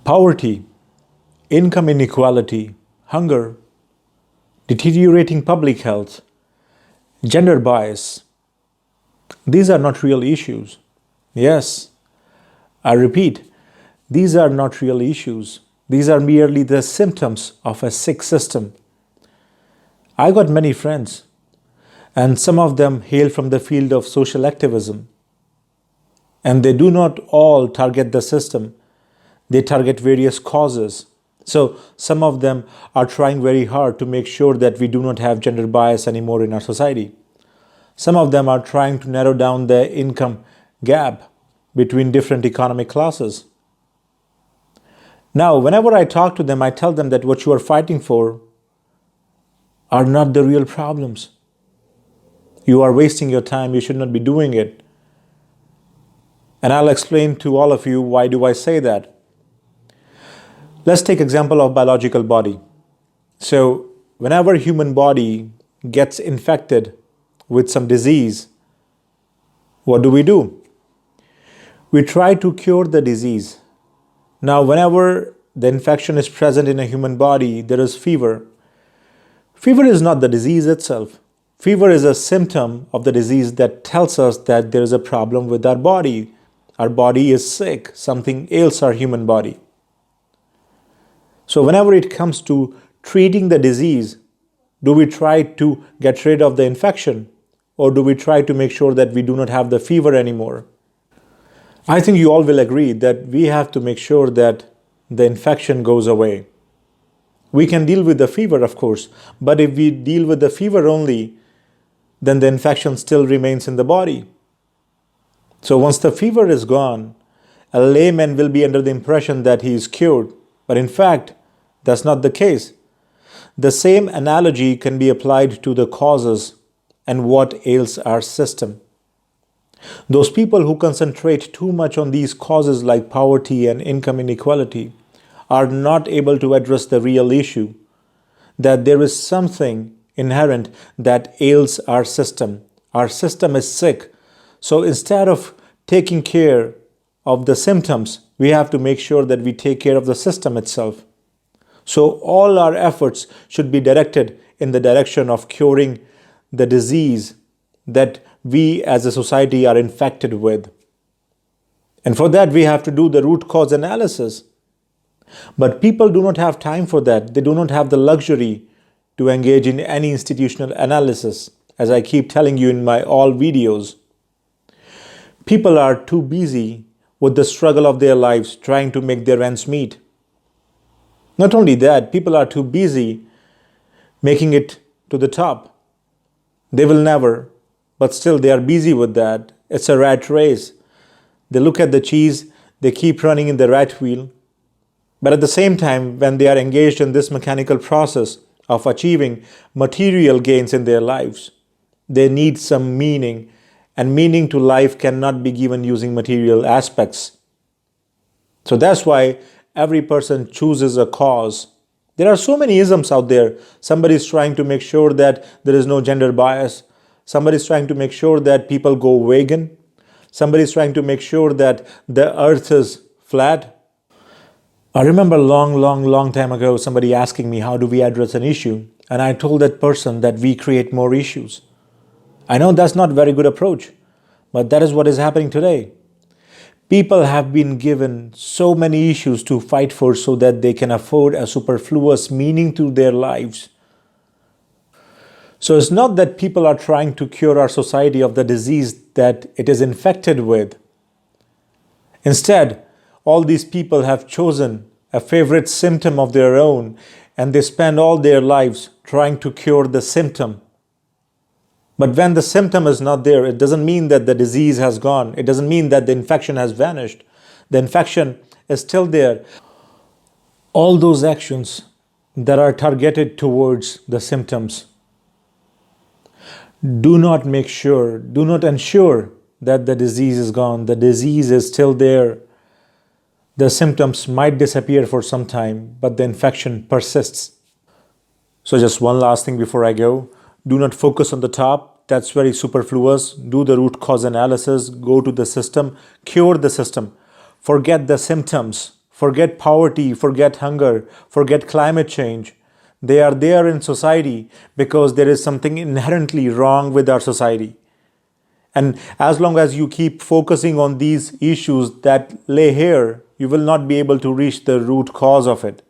Poverty, income inequality, hunger, deteriorating public health, gender bias. These are not real issues. Yes, I repeat, these are not real issues. These are merely the symptoms of a sick system. I got many friends, and some of them hail from the field of social activism. And they do not all target the system, they target various causes. So some of them are trying very hard to make sure that we do not have gender bias anymore in our society. Some of them are trying to narrow down the income gap between different economic classes. Now, whenever I talk to them, I tell them that what you are fighting for are not the real problems. You are wasting your time, you should not be doing it. And I'll explain to all of you why do I say that. Let's take example of biological body. So whenever human body gets infected with some disease, what do? We try to cure the disease. Now, whenever the infection is present in a human body, there is fever. Fever is not the disease itself. Fever is a symptom of the disease that tells us that there is a problem with our body. Our body is sick. Something ails our human body. So whenever it comes to treating the disease, do we try to get rid of the infection, or do we try to make sure that we do not have the fever anymore? I think you all will agree that we have to make sure that the infection goes away. We can deal with the fever, of course, but if we deal with the fever only, then the infection still remains in the body. So once the fever is gone, a layman will be under the impression that he is cured, but in fact, that's not the case. The same analogy can be applied to the causes and what ails our system. Those people who concentrate too much on these causes like poverty and income inequality are not able to address the real issue, that there is something inherent that ails our system. Our system is sick. So instead of taking care of the symptoms, we have to make sure that we take care of the system itself. So all our efforts should be directed in the direction of curing the disease that we as a society are infected with. And for that, we have to do the root cause analysis. But people do not have time for that. They do not have the luxury to engage in any institutional analysis, as I keep telling you in my all videos. People are too busy with the struggle of their lives trying to make their ends meet. Not only that, people are too busy making it to the top. They will never, but still they are busy with that. It's a rat race. They look at the cheese, they keep running in the rat wheel. But at the same time, when they are engaged in this mechanical process of achieving material gains in their lives, they need some meaning, and meaning to life cannot be given using material aspects. So that's why every person chooses a cause. There are so many isms out there. Somebody is trying to make sure that there is no gender bias. Somebody is trying to make sure that people go vegan. Somebody is trying to make sure that the earth is flat. I remember long time ago, somebody asking me, how do we address an issue? And I told that person that we create more issues. I know that's not a very good approach, but that is what is happening today. People have been given so many issues to fight for so that they can afford a superfluous meaning to their lives. So it's not that people are trying to cure our society of the disease that it is infected with. Instead, all these people have chosen a favorite symptom of their own, and they spend all their lives trying to cure the symptom. But when the symptom is not there, it doesn't mean that the disease has gone. It doesn't mean that the infection has vanished. The infection is still there. All those actions that are targeted towards the symptoms do not ensure that the disease is gone. The disease is still there. The symptoms might disappear for some time, but the infection persists. So just one last thing before I go. Do not focus on the top. That's very superfluous. Do the root cause analysis. Go to the system. Cure the system. Forget the symptoms. Forget poverty, forget hunger, forget climate change. They are there in society because there is something inherently wrong with our society. And as long as you keep focusing on these issues that lay here, you will not be able to reach the root cause of it.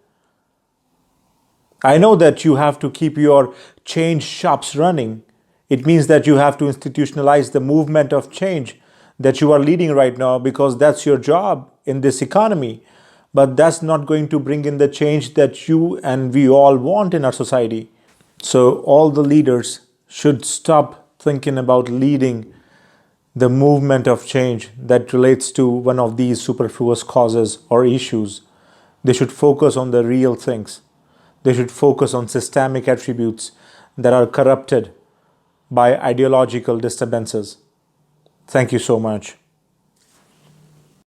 I know that you have to keep your change shops running. It means that you have to institutionalize the movement of change that you are leading right now because that's your job in this economy. But that's not going to bring in the change that you and we all want in our society. So, all the leaders should stop thinking about leading the movement of change that relates to one of these superfluous causes or issues. They should focus on the real things. They should focus on systemic attributes that are corrupted by ideological disturbances. Thank you so much.